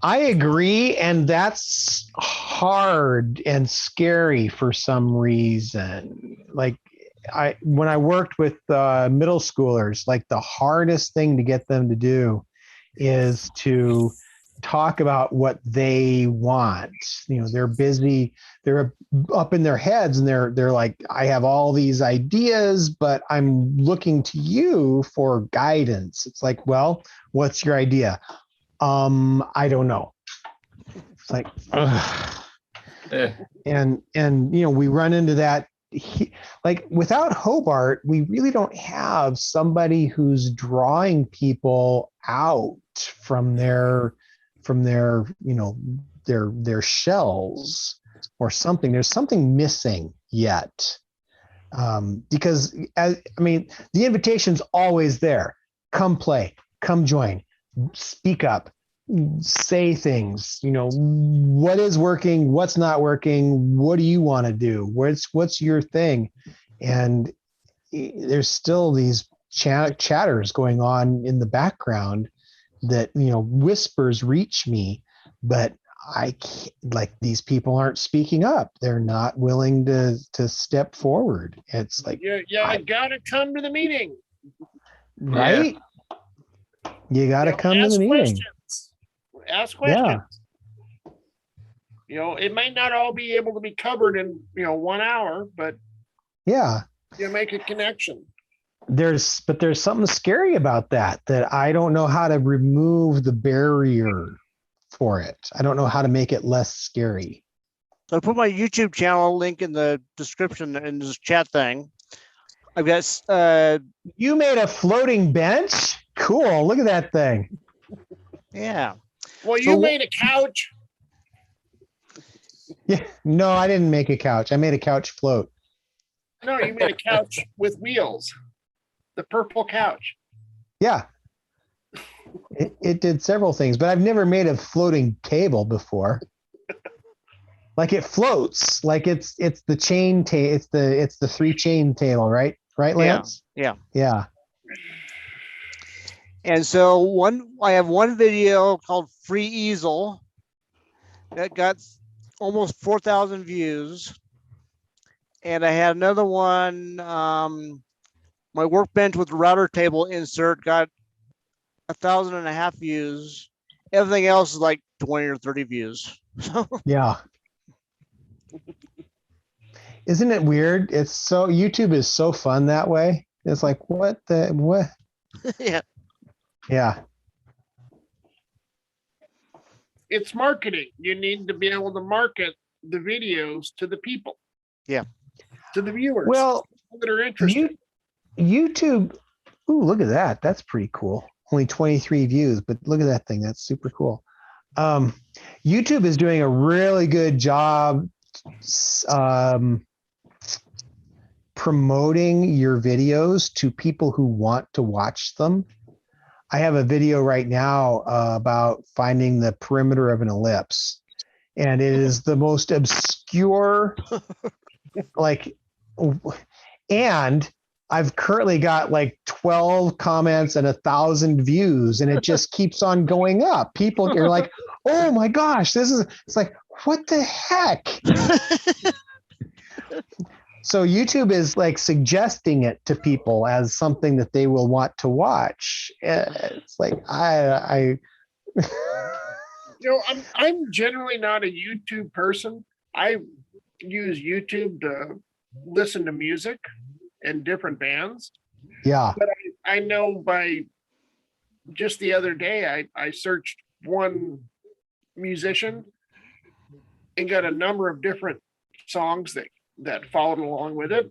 I agree, and that's hard and scary for some reason. Like when I worked with middle schoolers, like the hardest thing to get them to do is to talk about what they want. They're busy, they're up in their heads, and they're like, I have all these ideas, but I'm looking to you for guidance. It's like, well, what's your idea? I don't know. It's like, ugh. And we run into that. Like without Hobart, we really don't have somebody who's drawing people out from their their shells or something. There's something missing yet, because the invitation's always there. Come play, come join, speak up, say things. What is working, what's not working, what do you want to do, what's your thing? And there's still these chatters going on in the background that whispers reach me, but I can't, like, these people aren't speaking up. They're not willing to step forward. It's like, I gotta come to the meeting, right? You got to come to the meeting. Ask questions. It might not all be able to be covered in 1 hour, but Yeah. you make a connection. There's something scary about that I don't know how to remove the barrier for it. I don't know how to make it less scary. So I put my YouTube channel link in the description in this chat thing. I've got You made a floating bench? Cool. Look at that thing. yeah. Well, you made a couch. Yeah. No, I didn't make a couch. I made a couch float. No, you made a couch with wheels. The purple couch. Yeah. It did several things, but I've never made a floating table before. Like it floats, like it's the chain it's the 3 chain table, right? Right, Lance? Yeah. Yeah. And so I have one video called Free Easel that got almost 4,000 views. And I had another one, my workbench with router table insert got 1,500 views. Everything else is like 20 or 30 views. Yeah. Isn't it weird? YouTube is so fun that way. It's like, what? Yeah. Yeah. It's marketing. You need to be able to market the videos to the people. Yeah. To the viewers. Well, that are interested. YouTube. Ooh, look at that. That's pretty cool. Only 23 views, but look at that thing. That's super cool. YouTube is doing a really good job promoting your videos to people who want to watch them. I have a video right now about finding the perimeter of an ellipse, and it is the most obscure, and I've currently got like 12 comments and 1,000 views, and it just keeps on going up. People are like, oh my gosh, it's like, what the heck? So YouTube is like suggesting it to people as something that they will want to watch. It's like I I'm generally not a YouTube person. I use YouTube to listen to music and different bands. yeah. But I know by just the other day, I searched one musician and got a number of different songs that followed along with it.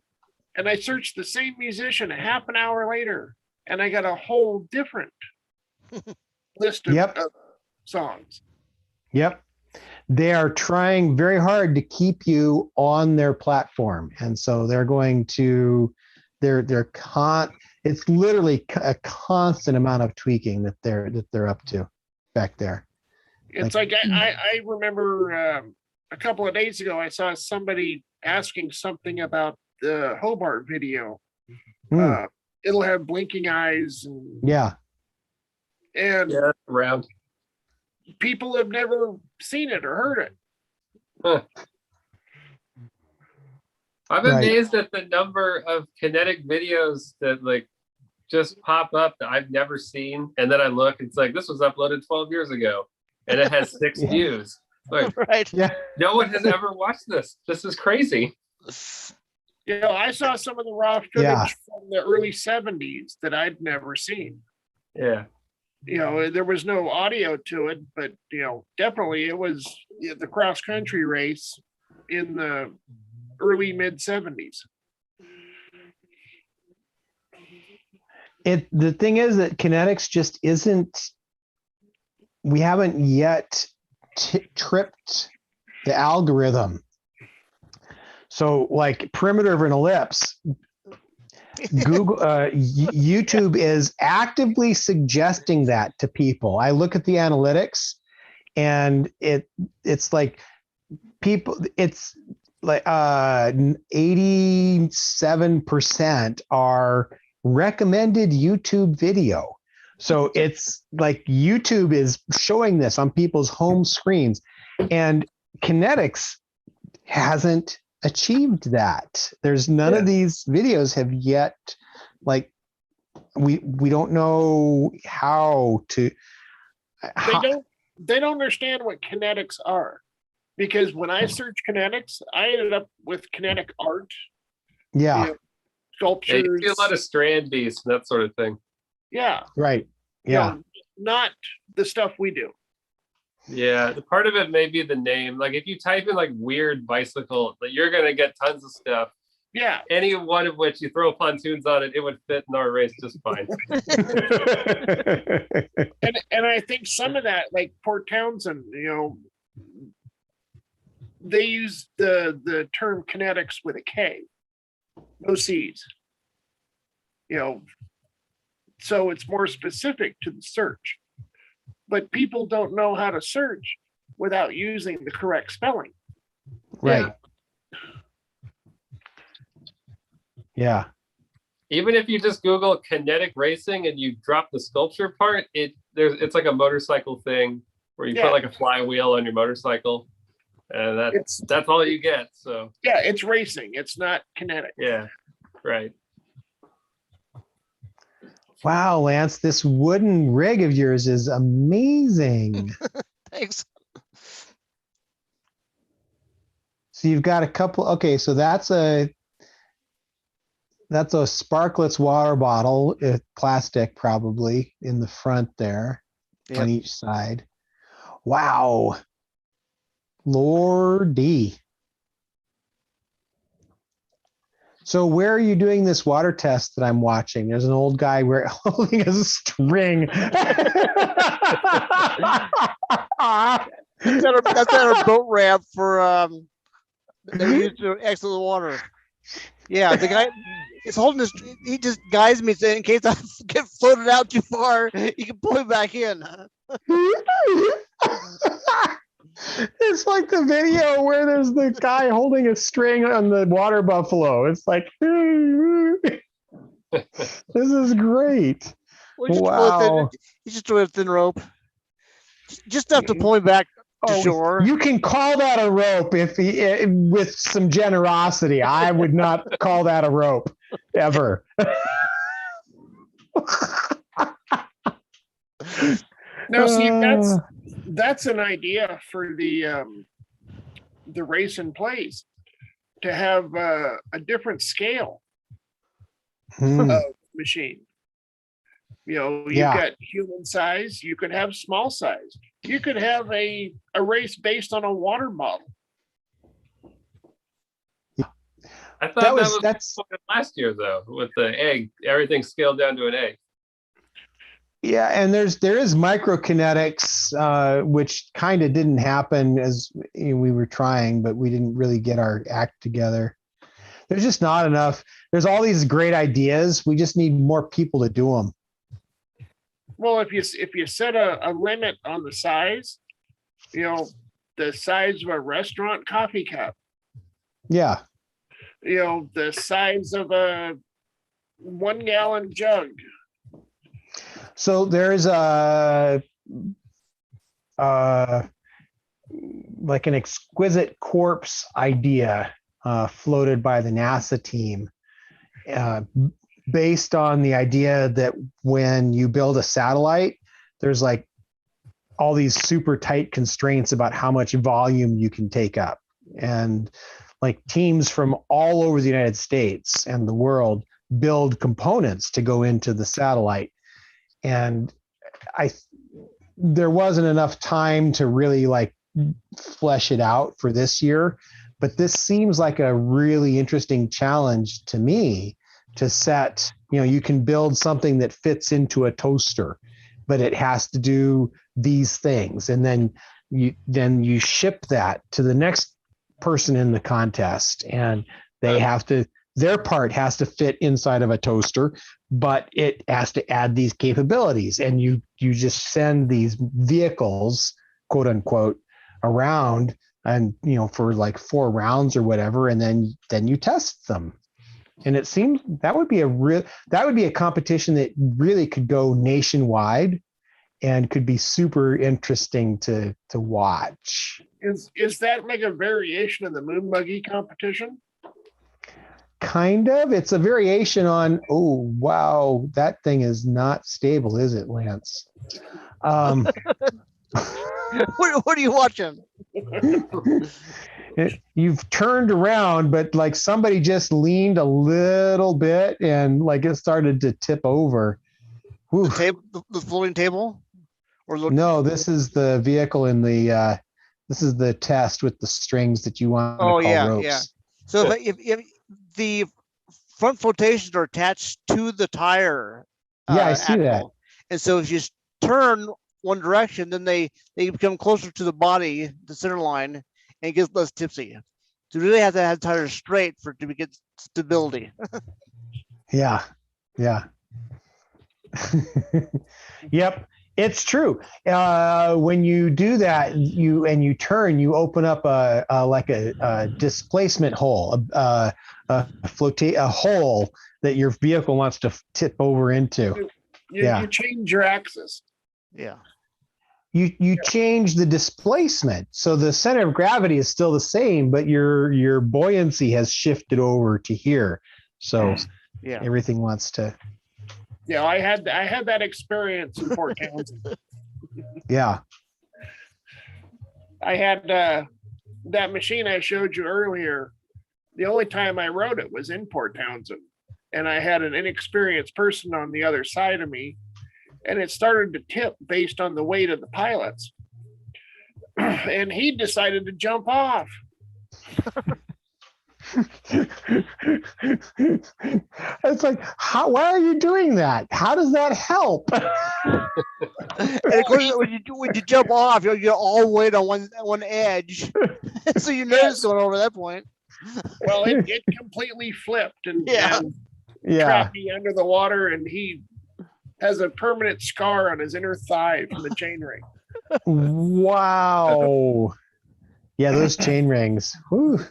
And I searched the same musician a half an hour later, and I got a whole different list of, Yep. of songs. Yep. They are trying very hard to keep you on their platform. And so they're going to it's literally a constant amount of tweaking that they're up to back there. It's like I remember a couple of days ago, I saw somebody asking something about the Hobart video. Hmm. It'll have blinking eyes, and Yeah. Yeah, around. people have never seen it or heard it. Huh. I'm Right. amazed at the number of kinetic videos that like just pop up that I've never seen, and then I look, it's like this was uploaded 12 years ago, and it has 6 Yeah. views. Like Right. Yeah. no one has ever watched this. This is crazy. I saw some of the raw footage Yeah. from the early 70s that I'd never seen. Yeah. There was no audio to it, but definitely it was the cross country race in the early mid 70s. The thing is that kinetics just isn't. We haven't yet tripped the algorithm. So, like perimeter of an ellipse, Google, YouTube is actively suggesting that to people. I look at the analytics, and it's like people. It's like 87% are recommended YouTube video. So it's like YouTube is showing this on people's home screens, and kinetics hasn't achieved that. There's none of these videos have yet, like we don't know how to. They don't understand what kinetics are, because when I search kinetics, I ended up with kinetic art, Yeah. sculptures. Yeah, you see a lot of strand beasts and that sort of thing. Yeah. Right. Yeah. Not the stuff we do. Yeah, the part of it may be the name. Like if you type in like weird bicycle, like, you're gonna get tons of stuff. Yeah. Any one of which you throw pontoons on it, it would fit in our race just fine. And I think some of that, like Port Townsend, they use the term kinetics with a K, no C's. So it's more specific to the search. But people don't know how to search without using the correct spelling. Right. Yeah. Even if you just Google kinetic racing and you drop the sculpture part, it's like a motorcycle thing where you put like a flywheel on your motorcycle, and that's all you get. So yeah, it's racing. It's not kinetic. Yeah, right. Wow, Lance, this wooden rig of yours is amazing. Thanks. So you've got a couple. Okay, so that's a Sparklets water bottle, plastic probably in the front there on each side. Wow, Lordy. So where are you doing this water test that I'm watching? There's an old guy holding a string. That's at our boat ramp for that we use to exit the water. Yeah, the guy is holding this. He just guides me, saying in case I get floated out too far, you can pull me back in. It's like the video where there's the guy holding a string on the water buffalo. It's like, this is great. Well, Wow. you just throw a thin rope, just enough to pull me back to shore. You can call that a rope with some generosity. I would not call that a rope ever. Now, see, that's an idea for the race and plays, to have a different scale of machine. You know, you've got human size, you could have small size, you could have a race based on a water bottle. I thought that's last year though, with the egg, everything scaled down to an egg. Yeah, and there is microkinetics, which kind of didn't happen as we were trying, but we didn't really get our act together. There's just not enough. There's all these great ideas. We just need more people to do them. Well, if you set a limit on the size, you know, the size of a restaurant coffee cup. Yeah. You know, the size of a 1 gallon jug. So there's like an exquisite corpse idea floated by the NASA team, based on the idea that when you build a satellite, there's like all these super tight constraints about how much volume you can take up. And like teams from all over the United States and the world build components to go into the satellite. And there wasn't enough time to really like flesh it out for this year, but this seems like a really interesting challenge to me to set. You know, you can build something that fits into a toaster, but it has to do these things, and then you ship that to the next person in the contest, and their part has to fit inside of a toaster, but it has to add these capabilities. And you just send these vehicles, quote unquote, around, and you know, for like 4 rounds or whatever, and then you test them. And it seems that would be a competition that really could go nationwide and could be super interesting to watch. Is that like a variation of the moon buggy competition? Kind of. It's a variation on, oh, wow, that thing is not stable, is it, Lance? What are you watching? You've turned around, but like somebody just leaned a little bit and like it started to tip over. The floating table? No, this is the vehicle in the, this is the test with the strings that you want to call ropes. Yeah. So if the front flotations are attached to the tire. I see that. And so if you turn one direction, then they become closer to the body, the center line, and it gets less tipsy. So you really have to have the tires straight for it to get stability. Yeah. Yep. It's true. When you do that, you turn, you open up a displacement hole, a hole that your vehicle wants to tip over into. You change your axis. Yeah. You change the displacement, so the center of gravity is still the same, but your buoyancy has shifted over to here. So everything wants to. Yeah, I had that experience in Port Townsend. Yeah. I had that machine I showed you earlier. The only time I rode it was in Port Townsend, and I had an inexperienced person on the other side of me, and it started to tip based on the weight of the pilots. And he decided to jump off. It's like, why are you doing that? How does that help? And of course, when you jump off, you get all weight on one edge, so you know it's going over that point. Well, it completely flipped and Yeah. trapped me under the water, and he has a permanent scar on his inner thigh from the chain ring. Wow. Yeah, those chain rings. Whew.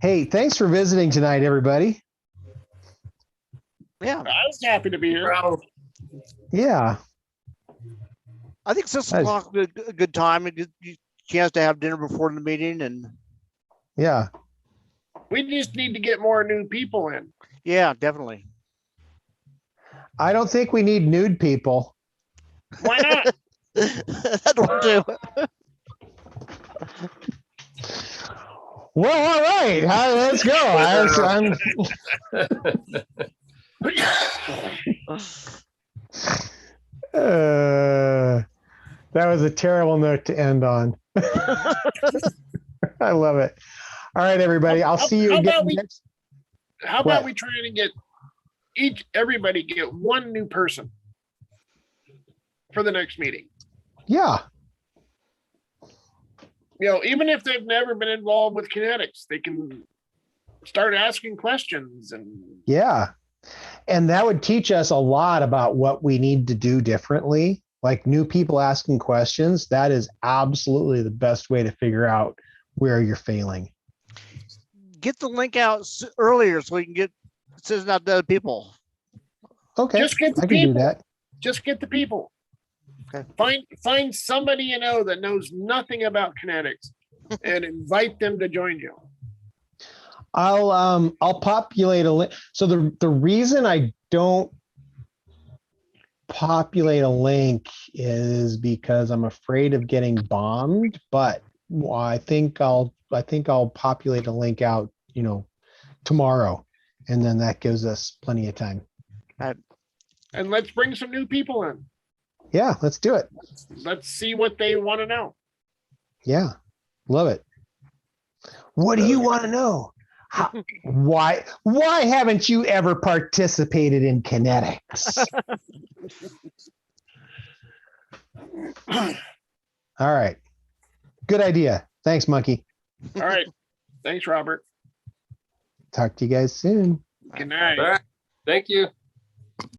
Hey, thanks for visiting tonight, everybody. Yeah. I was happy to be here. Yeah. I think 6 Nice. o'clock would be a good time. A good chance to have dinner before the meeting, and Yeah. We just need to get more new people in. yeah, definitely. I don't think we need nude people. Why not? That one too. Well, all right. Let's go. That was a terrible note to end on. I love it. All right, everybody. I'll see you How again about we- next. How about What? we try to get everybody get one new person for the next meeting? Yeah. Even if they've never been involved with kinetics, they can start asking questions and Yeah. And that would teach us a lot about what we need to do differently. Like new people asking questions. That is absolutely the best way to figure out where you're failing. Get the link out earlier so we can get sending out to other people. Okay. just get the I can do people. that. Just get the people. Okay. Find somebody that knows nothing about kinetics and invite them to join you. I'll populate a link. So the reason I don't populate a link is because I'm afraid of getting bombed, but I think I'll populate a link out, tomorrow, and then that gives us plenty of time. And let's bring some new people in. Yeah, let's do it. Let's see what they want to know. Yeah, love it. What do you want to know? Why haven't you ever participated in kinetics? All right. Good idea. Thanks, Monkey. All right. Thanks, Robert. Talk to you guys soon. Good night. All right. Thank you.